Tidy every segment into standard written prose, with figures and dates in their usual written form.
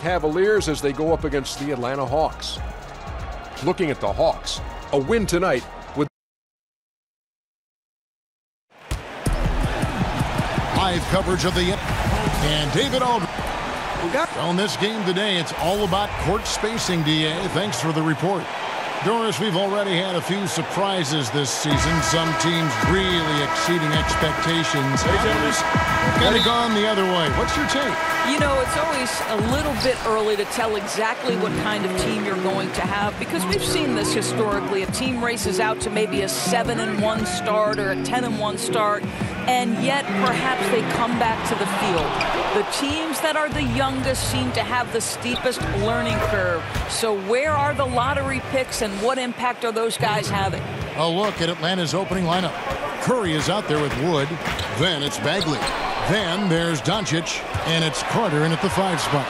Cavaliers as they go up against the Atlanta Hawks. Looking at the Hawks, a win tonight with live coverage of the and David Aldridge. On this game today, it's all about court spacing, DA. Thanks for the report. Doris, we've already had a few surprises this season. Some teams really exceeding expectations. Others kind of gone the other way. What's your take? You know, it's always a little bit early to tell exactly what kind of team you're going to have, because we've seen this historically. A team races out to maybe a 7-1 start or a 10-1 start, and yet perhaps they come back to the field. The teams that are the youngest seem to have the steepest learning curve. So where are the lottery picks and what impact are those guys having? A look at Atlanta's opening lineup. Curry is out there with Wood. Then it's Bagley. Then there's Doncic, and it's Carter in at the 5 spot.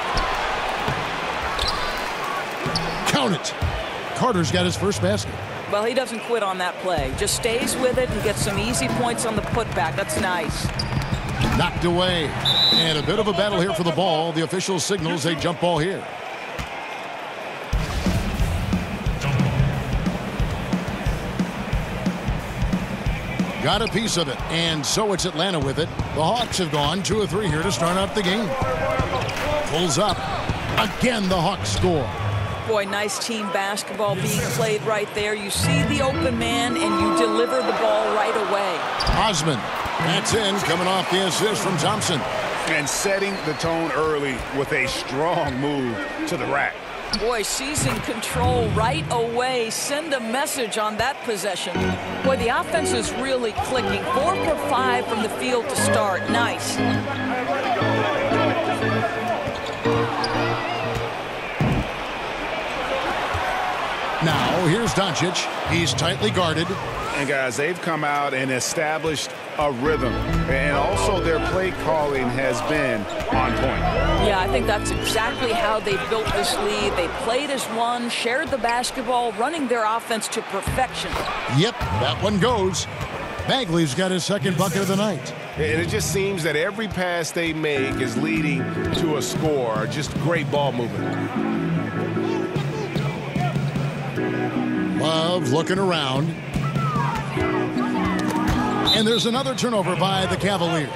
Count it. Carter's got his first basket. Well, he doesn't quit on that play. Just stays with it and gets some easy points on the putback. That's nice. Knocked away. And a bit of a battle here for the ball. The official signals a jump ball here. Got a piece of it, and so it's Atlanta with it. The Hawks have gone 2 of 3 here to start out the game. Pulls up. Again, the Hawks score. Boy, nice team basketball being played right there. You see the open man, and you deliver the ball right away. Osman. That's in, coming off the assist from Thompson. And setting the tone early with a strong move to the rack. Boy, seizing control right away. Send a message on that possession. Boy, the offense is really clicking. 4 for 5 from the field to start. Nice. Now, here's Doncic. He's tightly guarded. And, guys, they've come out and established a rhythm. And also their play calling has been on point. Yeah, I think that's exactly how they built this lead. They played as one, shared the basketball, running their offense to perfection. Yep, that one goes. Bagley's got his second bucket of the night. And it just seems that every pass they make is leading to a score. Just great ball movement. Love looking around. And there's another turnover by the Cavaliers.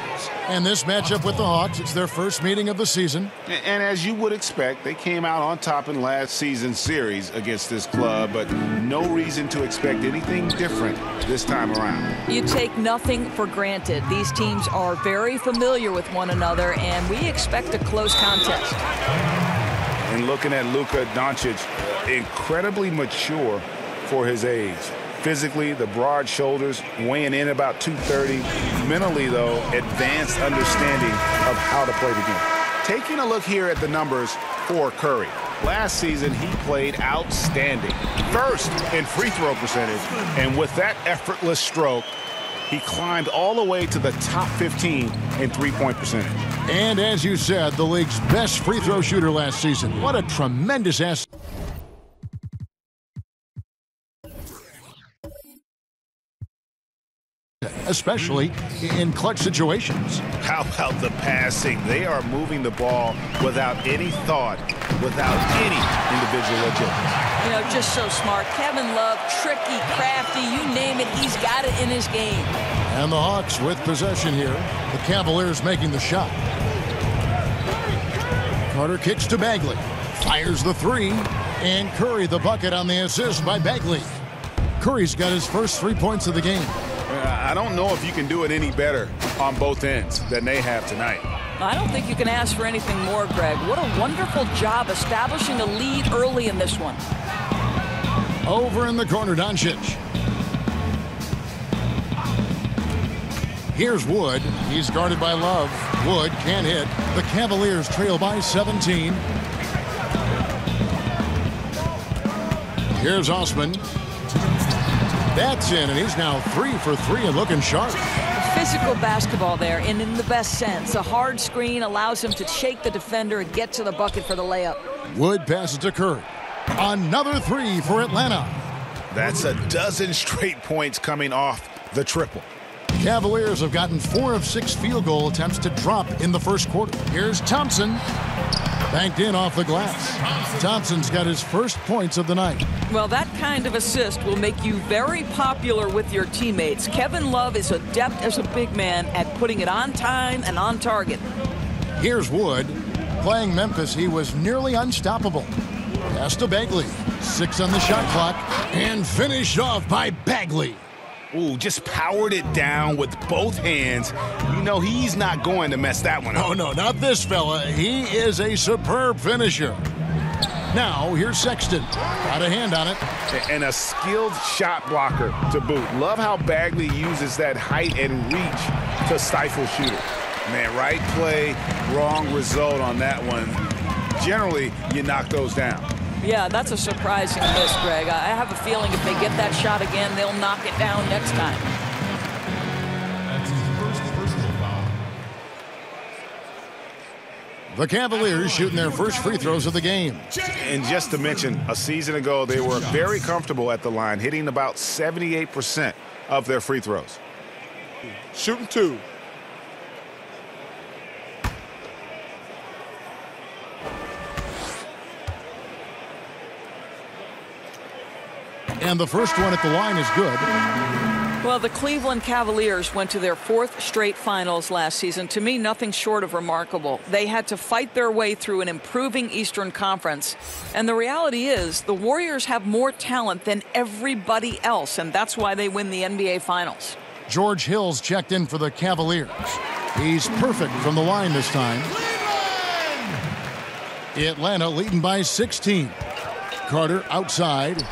And this matchup with the Hawks, it's their first meeting of the season. And as you would expect, they came out on top in last season's series against this club, but no reason to expect anything different this time around. You take nothing for granted. These teams are very familiar with one another, and we expect a close contest. And looking at Luka Doncic, incredibly mature for his age. Physically, the broad shoulders, weighing in about 230. Mentally, though, advanced understanding of how to play the game. Taking a look here at the numbers for Curry. Last season, he played outstanding. First in free throw percentage, and with that effortless stroke, he climbed all the way to the top 15 in three-point percentage. And as you said, the league's best free throw shooter last season. What a tremendous asset. Especially in clutch situations. How about the passing? They are moving the ball without any thought, without any individual agility. You know, just so smart. Kevin Love, tricky, crafty, you name it, he's got it in his game. And the Hawks with possession here. The Cavaliers making the shot. Carter kicks to Bagley. Fires the 3. And Curry the bucket on the assist by Bagley. Curry's got his first 3 points of the game. I don't know if you can do it any better on both ends than they have tonight. I don't think you can ask for anything more, Greg. What a wonderful job establishing a lead early in this one. Over in the corner, Doncic. Here's Wood. He's guarded by Love. Wood can't hit. The Cavaliers trail by 17. Here's Osman. That's in, and he's now 3 for 3 and looking sharp. Physical basketball there, and in the best sense. A hard screen allows him to shake the defender and get to the bucket for the layup. Wood passes to Curry. Another 3 for Atlanta. That's a dozen straight points coming off the triple. Cavaliers have gotten 4 of 6 field goal attempts to drop in the first quarter. Here's Thompson. Banked in off the glass. Thompson's got his first points of the night. Well, that kind of assist will make you very popular with your teammates. Kevin Love is adept as a big man at putting it on time and on target. Here's Wood. Playing Memphis, he was nearly unstoppable. Pass to Bagley. 6 on the shot clock. And finished off by Bagley. Ooh, just powered it down with both hands. You know he's not going to mess that one up. Oh, no, not this fella. He is a superb finisher. Now, here's Sexton. Got a hand on it. And a skilled shot blocker to boot. Love how Bagley uses that height and reach to stifle shooters. Man, right play, wrong result on that one. Generally, you knock those down. Yeah, that's a surprising miss, Greg. I have a feeling if they get that shot again, they'll knock it down next time. The Cavaliers shooting their first free throws of the game. And just to mention, a season ago, they were very comfortable at the line, hitting about 78% of their free throws. Shooting 2. And the first one at the line is good. Well, the Cleveland Cavaliers went to their 4th straight finals last season. To me, nothing short of remarkable. They had to fight their way through an improving Eastern Conference. And the reality is the Warriors have more talent than everybody else, and that's why they win the NBA Finals. George Hill's checked in for the Cavaliers. He's perfect from the line this time. Atlanta leading by 16. Carter outside.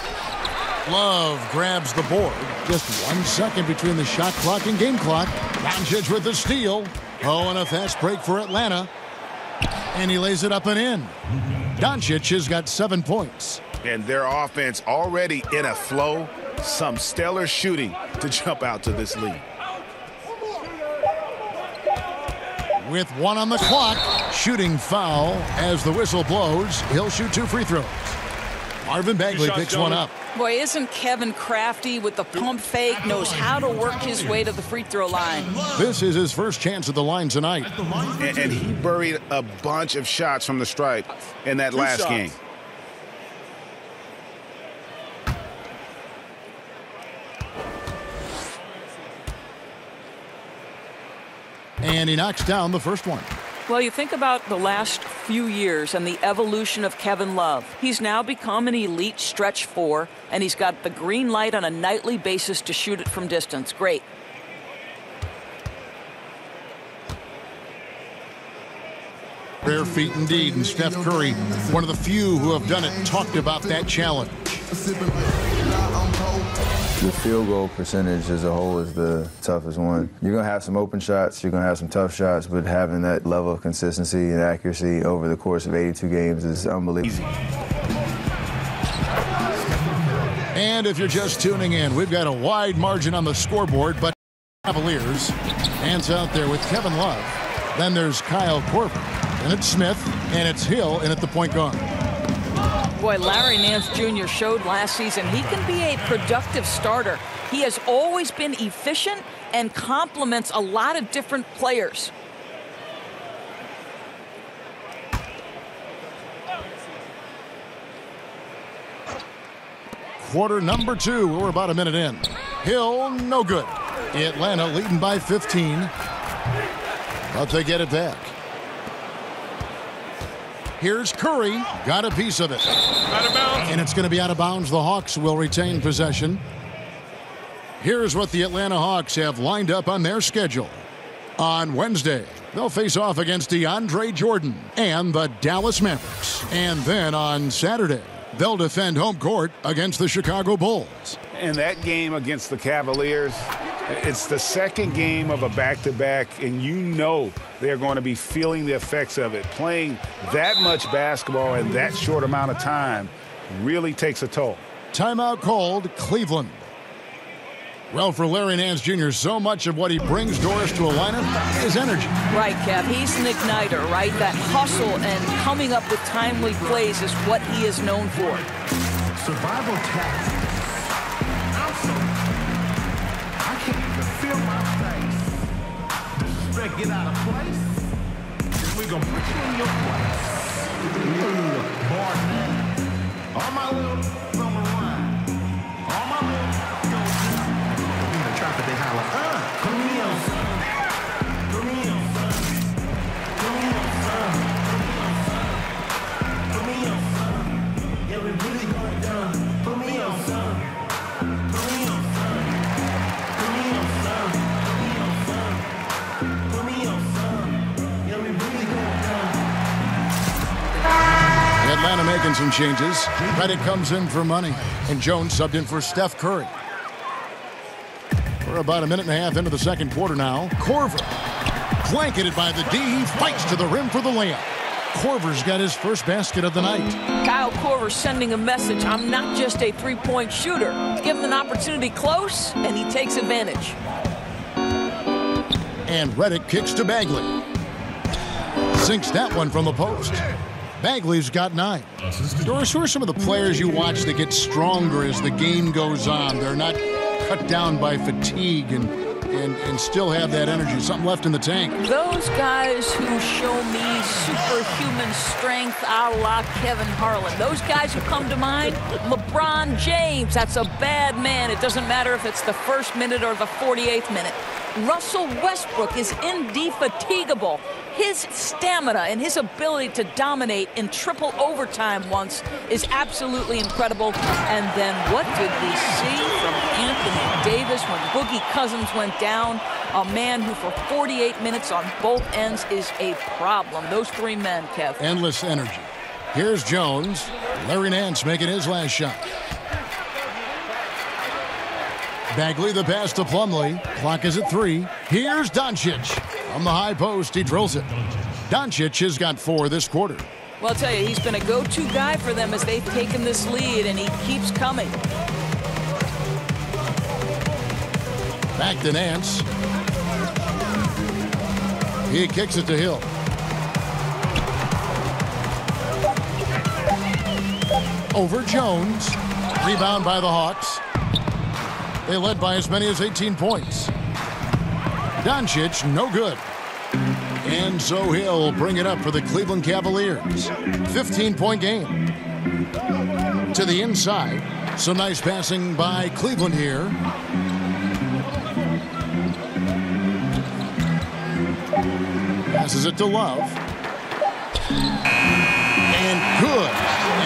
Love grabs the board. Just 1 second between the shot clock and game clock. Doncic with the steal. Oh, and a fast break for Atlanta. And he lays it up and in. Doncic has got 7 points. And their offense already in a flow. Some stellar shooting to jump out to this lead. With 1 on the clock, shooting foul as the whistle blows. He'll shoot 2 free throws. Marvin Bagley picks one up. Boy, isn't Kevin crafty with the pump fake, knows how to work his way to the free throw line. This is his first chance at the line tonight. And he buried a bunch of shots from the stripe in that last game. And he knocks down the first one. Well, you think about the last few years and the evolution of Kevin Love. He's now become an elite stretch 4, and he's got the green light on a nightly basis to shoot it from distance. Great. Bare feet indeed, and Steph Curry, one of the few who have done it, talked about that challenge. The field goal percentage as a whole is the toughest one. You're going to have some open shots, you're going to have some tough shots, but having that level of consistency and accuracy over the course of 82 games is unbelievable. And if you're just tuning in, we've got a wide margin on the scoreboard, but Cavaliers. Hands out there with Kevin Love. Then there's Kyle Korver. And it's Smith, and it's Hill, and at the point guard. Boy, Larry Nance Jr. showed last season he can be a productive starter. He has always been efficient and complements a lot of different players. Quarter number 2. We're about a minute in. Hill, no good. Atlanta leading by 15. But they get it back. Here's Curry. Got a piece of it. Out of bounds. And it's going to be out of bounds. The Hawks will retain possession. Here's what the Atlanta Hawks have lined up on their schedule. On Wednesday, they'll face off against DeAndre Jordan and the Dallas Mavericks. And then on Saturday, they'll defend home court against the Chicago Bulls. And that game against the Cavaliers, it's the second game of a back-to-back, and you know they're going to be feeling the effects of it. Playing that much basketball in that short amount of time really takes a toll. Timeout called, Cleveland. Well, for Larry Nance Jr., so much of what he brings Doris to a lineup is energy. Right, Kev. He's an igniter, right? That hustle and coming up with timely plays is what he is known for. Survival tactics. Also, I can't even feel my face. Disrespect, get out of place. We're going to put you in your place. All my little summer rhyme. All my little go in the traffic they holler, put me on, son. Put me on, son. Put me on, son. Put me on, son. Yeah, we really going down. Put me on, son. Put me on, son. Put me on, son. Put me on, son. Put me on, son. Yeah, we really going down. Atlanta making some changes. Reddick comes in for money, and Jones subbed in for Steph Curry. We're about a minute and a half into the second quarter now. Korver, blanketed by the D, he fights to the rim for the layup. Korver's got his first basket of the night. Kyle Korver sending a message. I'm not just a three-point shooter. Give him an opportunity close, and he takes advantage. And Reddick kicks to Bagley. Sinks that one from the post. Bagley's got 9. Doris, who are some of the players you watch that get stronger as the game goes on? They're not cut down by fatigue and still have that energy, something left in the tank. Those guys who show me superhuman strength a la Kevin Harlan. Those guys who come to mind, LeBron James. That's a bad man. It doesn't matter if it's the first minute or the 48th minute. Russell Westbrook is indefatigable. His stamina and his ability to dominate in triple overtime once is absolutely incredible. And then what did we see from Anthony Davis when Boogie Cousins went down? A man who for 48 minutes on both ends is a problem. Those three men, Kev. Endless energy. Here's Jones. Larry Nance making his last shot. Bagley the pass to Plumlee. Clock is at 3. Here's Doncic. From the high post, he drills it. Doncic has got 4 this quarter. Well, I'll tell you, he's been a go-to guy for them as they've taken this lead, and he keeps coming. Back to Nance. He kicks it to Hill. Over Jones. Rebound by the Hawks. They led by as many as 18 points. Doncic, no good. And so he'll bring it up for the Cleveland Cavaliers. 15-point game. To the inside. Some nice passing by Cleveland here. Passes it to Love. And good,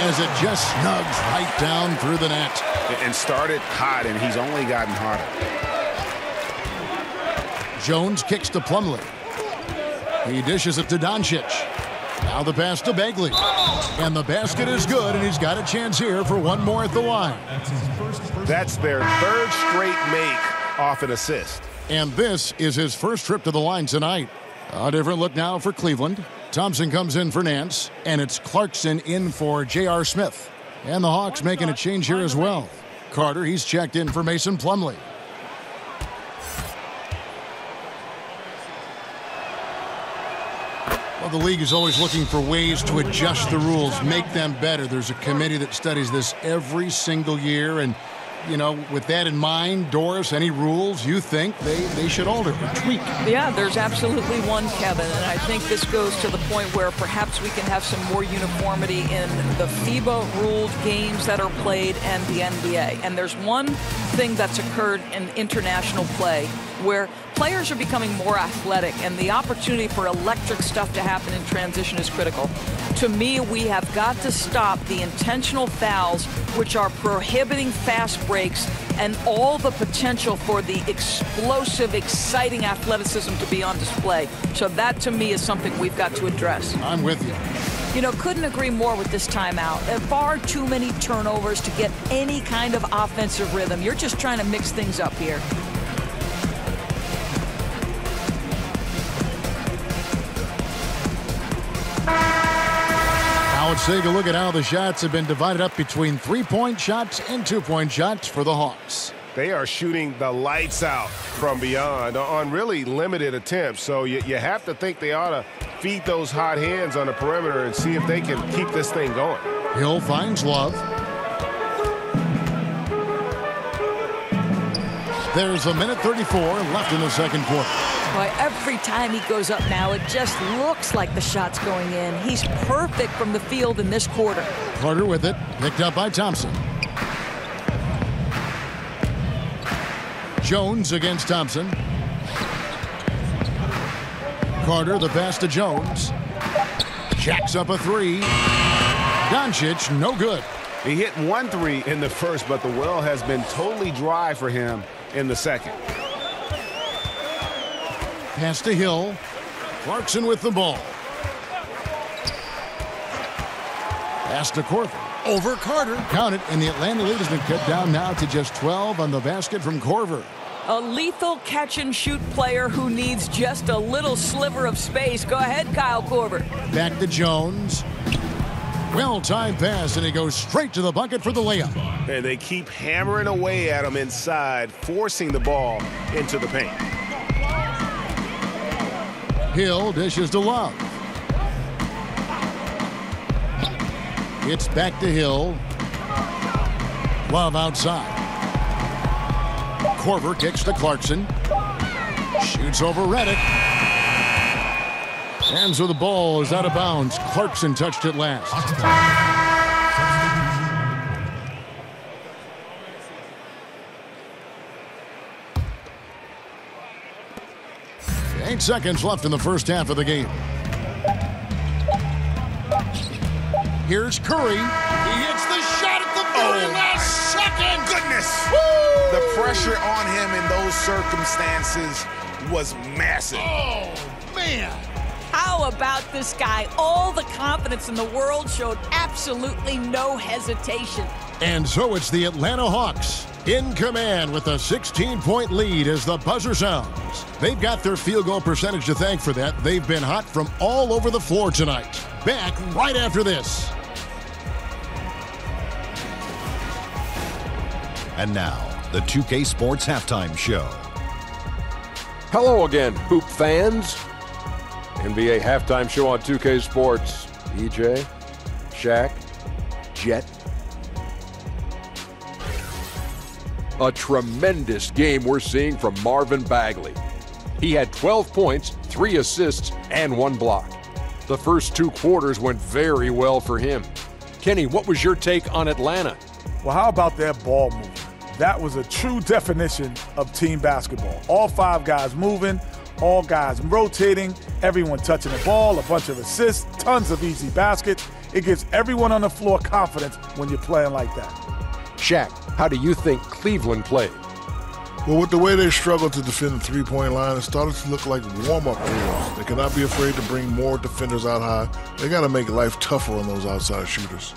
as it just snugs right down through the net. And started hot, and he's only gotten hotter. Jones kicks to Plumlee. He dishes it to Doncic. Now the pass to Bagley. And the basket is good, and he's got a chance here for one more at the line. That's their third straight make off an assist. And this is his first trip to the line tonight. A different look now for Cleveland. Thompson comes in for Nance, and it's Clarkson in for J.R. Smith. And the Hawks making a change here as well. Carter, he's checked in for Mason Plumlee. Well, the league is always looking for ways to adjust the rules, make them better. There's a committee that studies this every single year, and you know, with that in mind, Doris, any rules you think they should alter or tweak? Yeah, there's absolutely one, Kevin, and I think this goes to the point where perhaps we can have some more uniformity in the FIBA-ruled games that are played and the NBA. And there's one thing that's occurred in international play where players are becoming more athletic, and the opportunity for electric stuff to happen in transition is critical. To me, we have got to stop the intentional fouls, which are prohibiting fast breaks and all the potential for the explosive, exciting athleticism to be on display. So that, to me, is something we've got to address. I'm with you. You know, couldn't agree more with this timeout. Far too many turnovers to get any kind of offensive rhythm. You're just trying to mix things up here. Now let's take a look at how the shots have been divided up between 3-point shots and 2-point shots for the Hawks. They are shooting the lights out from beyond on really limited attempts. So you have to think they ought to feed those hot hands on the perimeter and see if they can keep this thing going. Hill finds Love. There's a minute 34 left in the second quarter. Boy, every time he goes up now, it just looks like the shot's going in. He's perfect from the field in this quarter. Carter with it, picked up by Thompson. Jones against Thompson. Carter, the pass to Jones. Jacks up a three. Doncic, no good. He hit 1 3 in the first, but the well has been totally dry for him in the second. Pass to Hill. Clarkson with the ball. Pass to Korver. Over Carter. Count it, and the Atlanta lead has been cut down now to just 12 on the basket from Korver. A lethal catch-and-shoot player who needs just a little sliver of space. Go ahead, Kyle Korver. Back to Jones. Well-timed pass, and he goes straight to the bucket for the layup. And they keep hammering away at him inside, forcing the ball into the paint. Hill dishes to Love. It's back to Hill. Love outside. Korver kicks to Clarkson. Shoots over Redick. And so the ball is out of bounds. Clarkson touched it last. 8 seconds left in the first half of the game. Here's Curry. He hits the shot at the very last second. Goodness! Woo! The pressure on him in those circumstances was massive. Oh, man. How about this guy? All the confidence in the world, showed absolutely no hesitation. And so it's the Atlanta Hawks in command with a 16-point lead as the buzzer sounds. They've got their field goal percentage to thank for that. They've been hot from all over the floor tonight. Back right after this. And now, the 2K Sports Halftime Show. Hello again, Hoop fans. NBA Halftime Show on 2K Sports. EJ, Shaq, Jet. A tremendous game we're seeing from Marvin Bagley. He had 12 points, 3 assists, and 1 block. The first 2 quarters went very well for him. Kenny, what was your take on Atlanta? Well, how about that ball movement? That was a true definition of team basketball. All 5 guys moving, all guys rotating, everyone touching the ball, a bunch of assists, tons of easy baskets. It gives everyone on the floor confidence when you're playing like that. Shaq, how do you think Cleveland played? Well, with the way they struggled to defend the three-point line, it started to look like warm-up drills. They cannot be afraid to bring more defenders out high. They got to make life tougher on those outside shooters.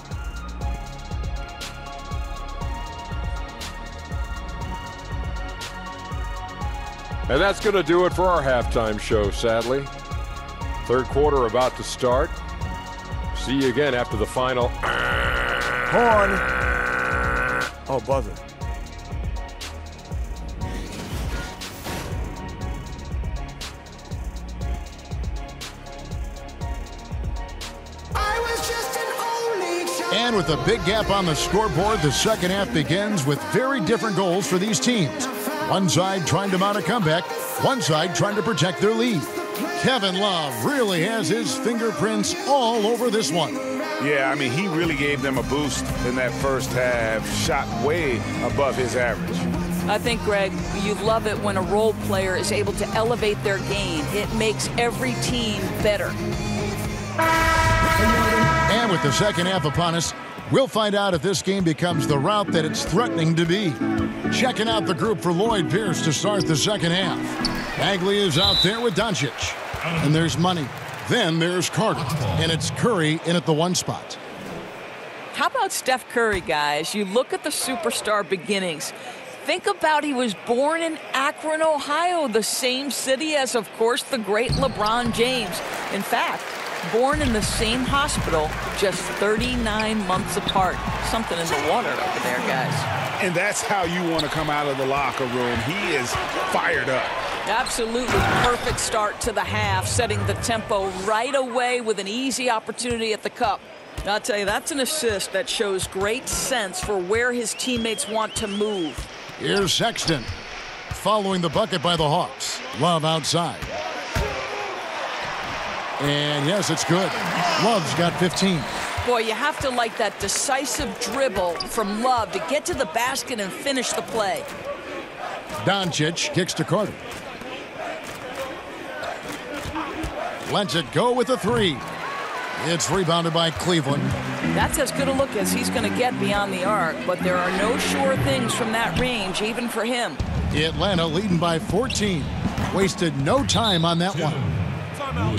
And that's going to do it for our halftime show, sadly. Third quarter about to start. See you again after the final. Horn. Oh, buzzer. And with a big gap on the scoreboard, the second half begins with very different goals for these teams. One side trying to mount a comeback, one side trying to protect their lead. Kevin Love really has his fingerprints all over this one. Yeah, I mean, he really gave them a boost in that first half, shot way above his average. I think, Greg, you love it when a role player is able to elevate their game. It makes every team better. And with the second half upon us, we'll find out if this game becomes the route that it's threatening to be. Checking out the group for Lloyd Pierce to start the second half. Bagley is out there with Doncic. And there's Money. Then there's Carter. And it's Curry in at the 1 spot. How about Steph Curry, guys? You look at the superstar beginnings. Think about he was born in Akron, Ohio, the same city as, of course, the great LeBron James. In fact, born in the same hospital, just 39 months apart. Something in the water over there, guys. And that's how you want to come out of the locker room. He is fired up. Absolutely perfect start to the half, setting the tempo right away with an easy opportunity at the cup. I'll tell you, that's an assist that shows great sense for where his teammates want to move. Here's Sexton. following the bucket by the Hawks. Love outside. And yes, it's good. Love's got 15. Boy, you have to like that decisive dribble from Love to get to the basket and finish the play. Doncic kicks to Carter. Lets it go with a three. It's rebounded by Cleveland. That's as good a look as he's going to get beyond the arc, but there are no sure things from that range, even for him. Atlanta leading by 14. Wasted no time on that one.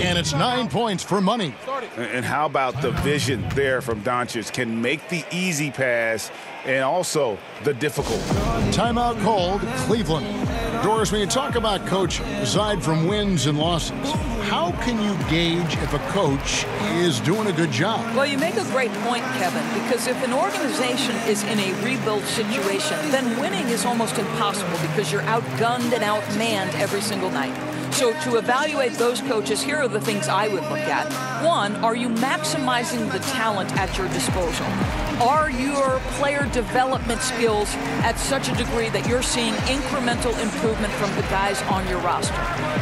And it's 9 points for money. And how about the vision there from Doncic? Can make the easy pass and also the difficult. Timeout called, Cleveland. Doris, when you talk about coach, aside from wins and losses, how can you gauge if a coach is doing a good job? Well, you make a great point, Kevin, because if an organization is in a rebuild situation, then winning is almost impossible because you're outgunned and outmanned every single night. So to evaluate those coaches, here are the things I would look at. One, are you maximizing the talent at your disposal? Are your player development skills at such a degree that you're seeing incremental improvement from the guys on your roster?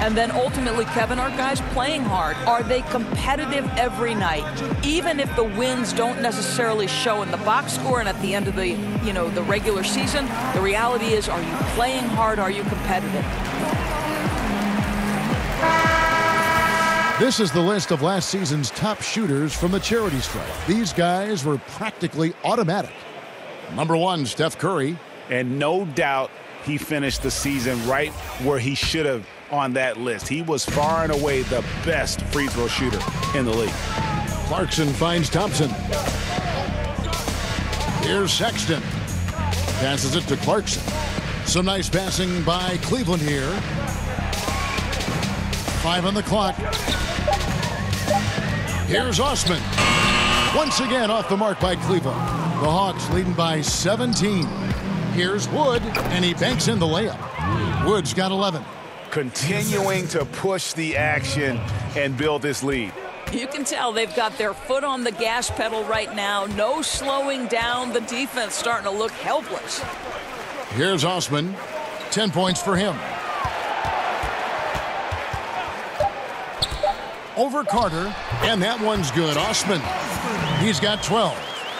And then ultimately, Kevin, are guys playing hard? Are they competitive every night? Even if the wins don't necessarily show in the box score and at the end of the, the regular season, the reality is, are you playing hard? Are you competitive? This is the list of last season's top shooters from the charity stripe. These guys were practically automatic. Number 1, Steph Curry. And no doubt he finished the season right where he should have on that list. He was far and away the best free throw shooter in the league. Clarkson finds Thompson. Here's Sexton. Passes it to Clarkson. Some nice passing by Cleveland here. 5 on the clock. Here's Osman. Once again off the mark by Cleveland. The Hawks leading by 17. Here's Wood, and he banks in the layup. Wood's got 11. Continuing to push the action and build this lead. You can tell they've got their foot on the gas pedal right now. No slowing down. The defense starting to look helpless. Here's Osman. 10 points for him. Over Carter, and that one's good. Osman, he's got 12.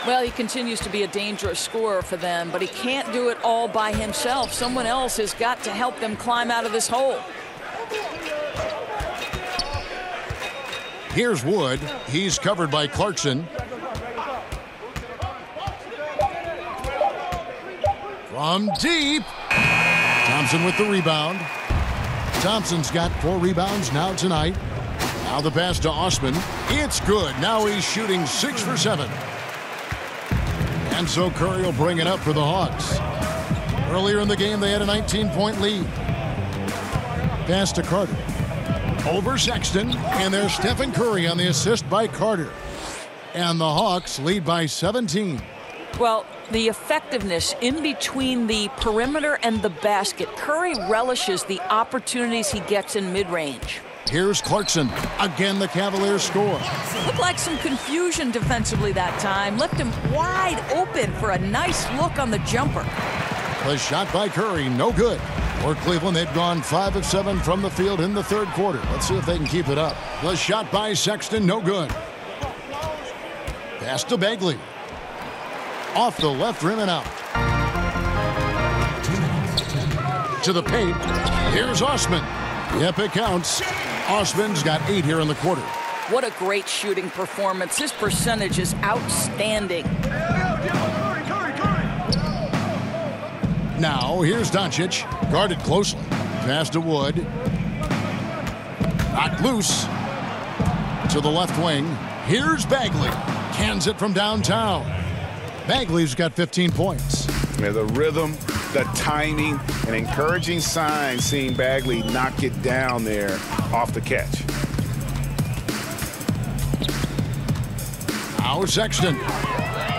Well, he continues to be a dangerous scorer for them, but he can't do it all by himself. Someone else has got to help them climb out of this hole. Here's Wood. He's covered by Clarkson. From deep. Thompson with the rebound. Thompson's got 4 rebounds now tonight. Now the pass to Osman. It's good. Now he's shooting 6 for 7. And so Curry will bring it up for the Hawks. Earlier in the game, they had a 19-point lead. Pass to Carter. Over Sexton. And there's Stephen Curry on the assist by Carter. And the Hawks lead by 17. Well, the effectiveness in between the perimeter and the basket. Curry relishes the opportunities he gets in mid-range. Here's Clarkson. Again, the Cavaliers score. Looked like some confusion defensively that time. Left him wide open for a nice look on the jumper. The shot by Curry, no good. For Cleveland, they've gone 5 of 7 from the field in the third quarter. Let's see if they can keep it up. The shot by Sexton, no good. Pass to Bagley. Off the left rim and out. To the paint. Here's Osman. Yep, it counts. Osman's got 8 here in the quarter. What a great shooting performance. His percentage is outstanding. Now, here's Doncic. Guarded closely. Pass to Wood. Knocked loose. To the left wing. Here's Bagley. Cans it from downtown. Bagley's got 15 points. Yeah, the rhythm, the timing, an encouraging sign seeing Bagley knock it down there off the catch. Now Sexton.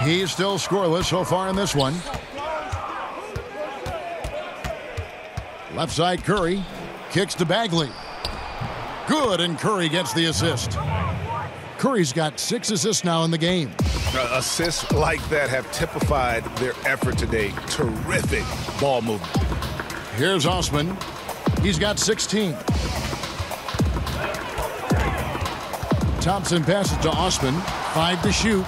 He's still scoreless so far in this one. Left side Curry. Kicks to Bagley. Good, and Curry gets the assist. Curry's got 6 assists now in the game. Assists like that have typified their effort today. Terrific ball movement. Here's Osman. He's got 16. Thompson passes to Osman. 5 to shoot.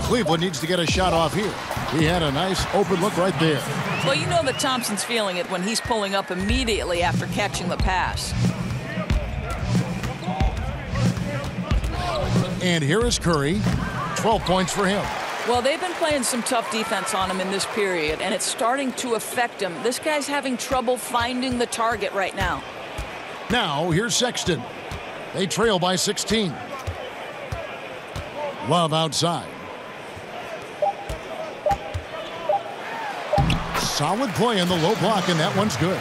Cleveland needs to get a shot off here. He had a nice open look right there. Well, you know that Thompson's feeling it when he's pulling up immediately after catching the pass. And here is Curry. 12 points for him. Well, they've been playing some tough defense on him in this period, and it's starting to affect him. This guy's having trouble finding the target right now. Now, here's Sexton. They trail by 16. Love outside. Solid play in the low block, and that one's good.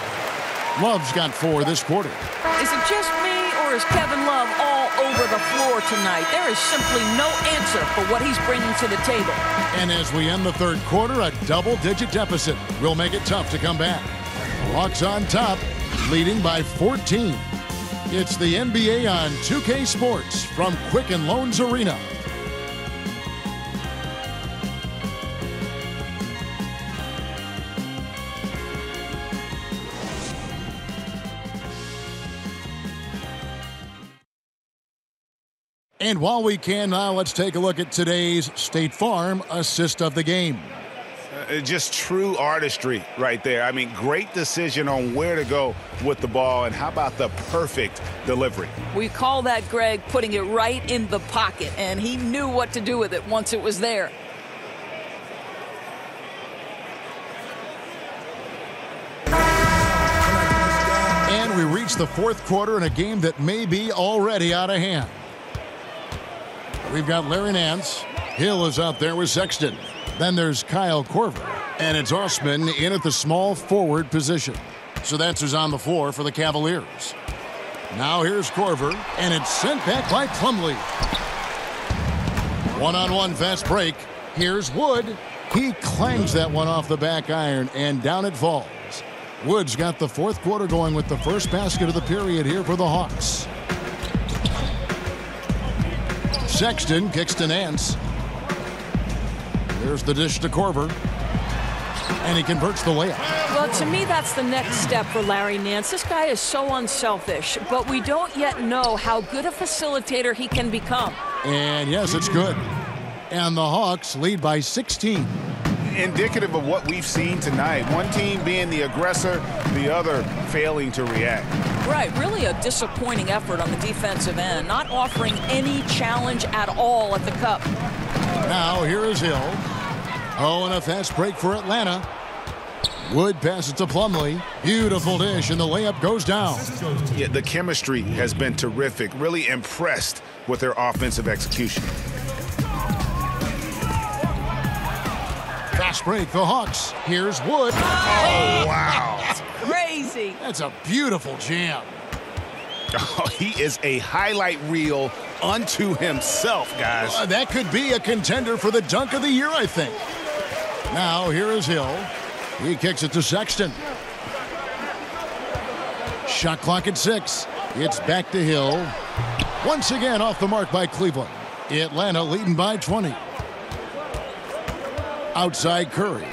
Love's got 4 this quarter. Is it just me, or is Kevin Love all over the floor tonight? There is simply no answer for what he's bringing to the table. And as we end the third quarter, a double-digit deficit will make it tough to come back. Hawks on top, leading by 14. It's the NBA on 2K Sports from Quicken Loans Arena. And while we can now, let's take a look at today's State Farm assist of the game. Just true artistry right there. I mean, great decision on where to go with the ball, and how about the perfect delivery? We call that, Greg, putting it right in the pocket, and he knew what to do with it once it was there. And we reach the fourth quarter in a game that may be already out of hand. We've got Larry Nance. Hill is out there with Sexton. Then there's Kyle Korver. And it's Osman in at the small forward position. So that's who's on the floor for the Cavaliers. Now here's Korver, and it's sent back by Plumlee. One-on-one fast break. Here's Wood. He clangs that one off the back iron, and down it falls. Wood's got the fourth quarter going with the first basket of the period here for the Hawks. Sexton kicks to Nance. There's the dish to Korver. And he converts the layup. Well, to me, that's the next step for Larry Nance. This guy is so unselfish, but we don't yet know how good a facilitator he can become. And yes, it's good. And the Hawks lead by 16. Indicative of what we've seen tonight. One team being the aggressor, the other failing to react. Right, really a disappointing effort on the defensive end, not offering any challenge at all at the cup. Now here is Hill. Oh, and a fast break for Atlanta. Wood passes to Plumlee. Beautiful dish, and the layup goes down. Yeah, the chemistry has been terrific. Really impressed with their offensive execution. Fast break, the Hawks. Here's Wood. Oh, wow. That's crazy. That's a beautiful jam. Oh, he is a highlight reel unto himself, guys. That could be a contender for the dunk of the year, I think. Now, here is Hill. He kicks it to Sexton. Shot clock at 6. It's back to Hill. Once again off the mark by Cleveland. Atlanta leading by 20. Outside Curry.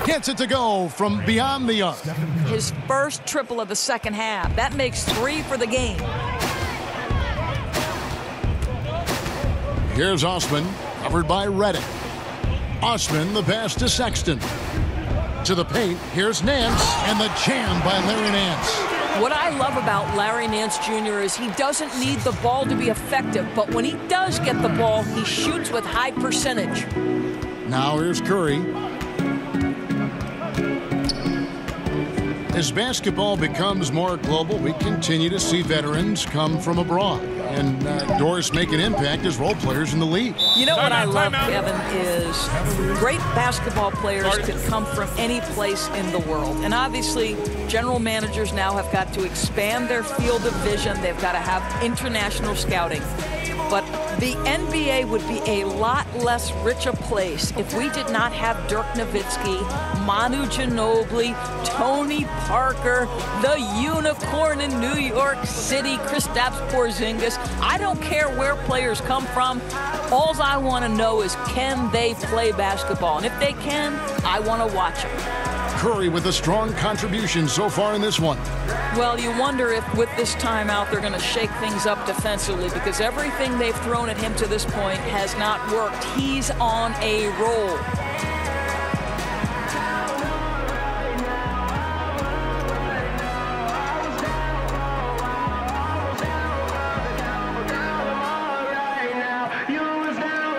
Gets it to go from beyond the arc. His first triple of the second half. That makes 3 for the game. Here's Osman, covered by Reddick. Osman, the pass to Sexton. To the paint, here's Nance, and the jam by Larry Nance. What I love about Larry Nance Jr. is he doesn't need the ball to be effective, but when he does get the ball, he shoots with high percentage. Now here's Curry. As basketball becomes more global, we continue to see veterans come from abroad and doors make an impact as role players in the league. You know what I love, Kevin, is great basketball players could come from any place in the world. And obviously, general managers now have got to expand their field of vision. They've got to have international scouting. But the NBA would be a lot less rich a place if we did not have Dirk Nowitzki, Manu Ginobili, Tony Parker, the unicorn in New York City, Kristaps Porzingis. I don't care where players come from. All I want to know is, can they play basketball? And if they can, I want to watch them. Curry with a strong contribution so far in this one. Well, you wonder if with this timeout they're going to shake things up defensively, because everything they've thrown at him to this point has not worked. He's on a roll.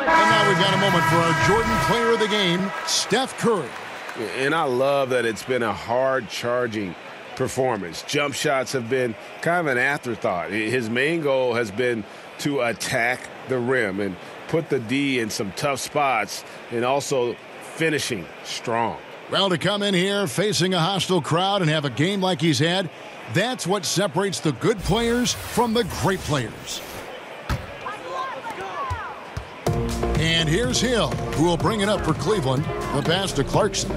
And now we've got a moment for our Jordan player of the game, Steph Curry. And I love that it's been a hard-charging performance. Jump shots have been kind of an afterthought. His main goal has been to attack the rim and put the D in some tough spots, and also finishing strong. Well, to come in here facing a hostile crowd and have a game like he's had, that's what separates the good players from the great players. And here's Hill, who will bring it up for Cleveland. The pass to Clarkson.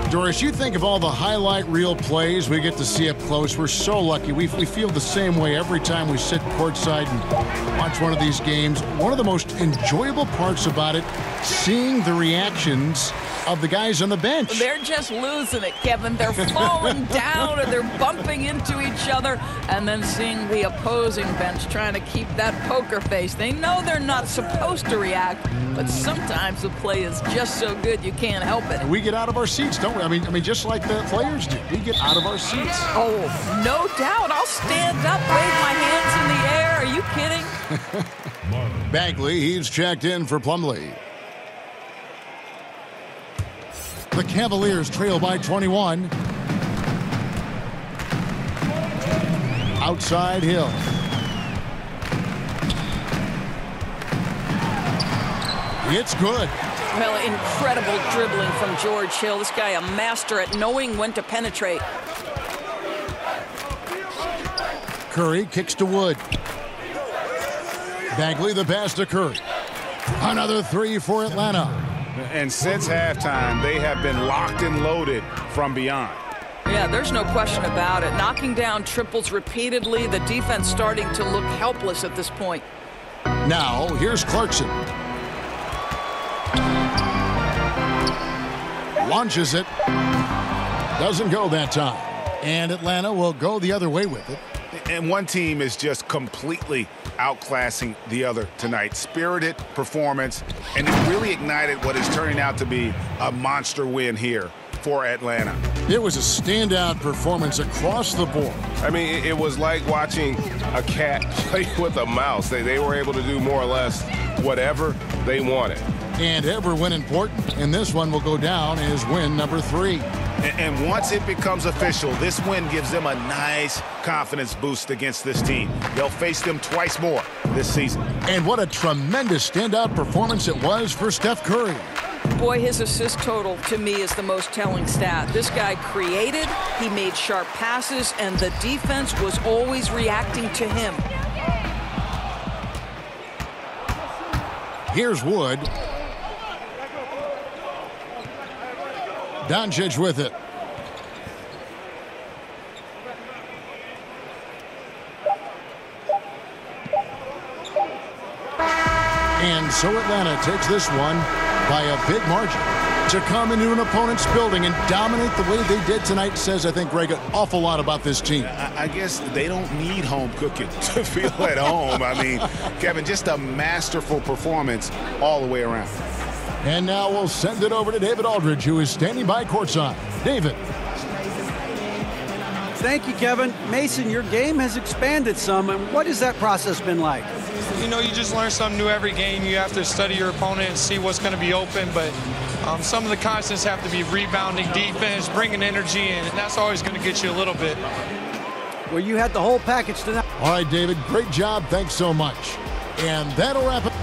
Doris, you think of all the highlight reel plays we get to see up close. We're so lucky. We feel the same way every time we sit courtside and watch one of these games. One of the most enjoyable parts about it, seeing the reactions of the guys on the bench. They're just losing it, Kevin. They're falling down and they're bumping into each other, and then seeing the opposing bench trying to keep that poker face. They know they're not supposed to react, but sometimes the play is just so good you can't help it. We get out of our seats, don't we? I mean, just like the players do. We get out of our seats. Oh, no doubt. I'll stand up, wave my hands in the air. Are you kidding? Bagley, he's checked in for Plumlee. The Cavaliers trail by 21. Outside Hill. It's good. Well, incredible dribbling from George Hill. This guy a master at knowing when to penetrate. Curry kicks to Wood. Bagley the pass to Curry. Another three for Atlanta. And since halftime, they have been locked and loaded from beyond. Yeah, there's no question about it. Knocking down triples repeatedly. The defense starting to look helpless at this point. Now, here's Clarkson. Launches it. Doesn't go that time. And Atlanta will go the other way with it. And one team is just completely outclassing the other tonight. Spirited performance, and it really ignited what is turning out to be a monster win here for Atlanta. It was a standout performance across the board. I mean, it was like watching a cat play with a mouse. They were able to do more or less whatever they wanted. And ever win important, and this one will go down as win number 3. And once it becomes official, this win gives them a nice confidence boost against this team. They'll face them twice more this season. And what a tremendous standout performance it was for Steph Curry. Boy, his assist total to me is the most telling stat. This guy created, he made sharp passes, and the defense was always reacting to him. Here's Wood. Doncic with it. And so Atlanta takes this one by a big margin. To come into an opponent's building and dominate the way they did tonight says, I think, Greg, an awful lot about this team. I guess they don't need home cooking to feel at home. I mean, Kevin, just a masterful performance all the way around. And now we'll send it over to David Aldridge, who is standing by courtside. David. Thank you, Kevin. Mason, your game has expanded some, and what has that process been like? You know, you just learn something new every game. You have to study your opponent and see what's going to be open, but some of the constants have to be rebounding, defense, bringing energy, and that's always going to get you a little bit. Well, you had the whole package tonight. All right, David, great job. Thanks so much. And that'll wrap it.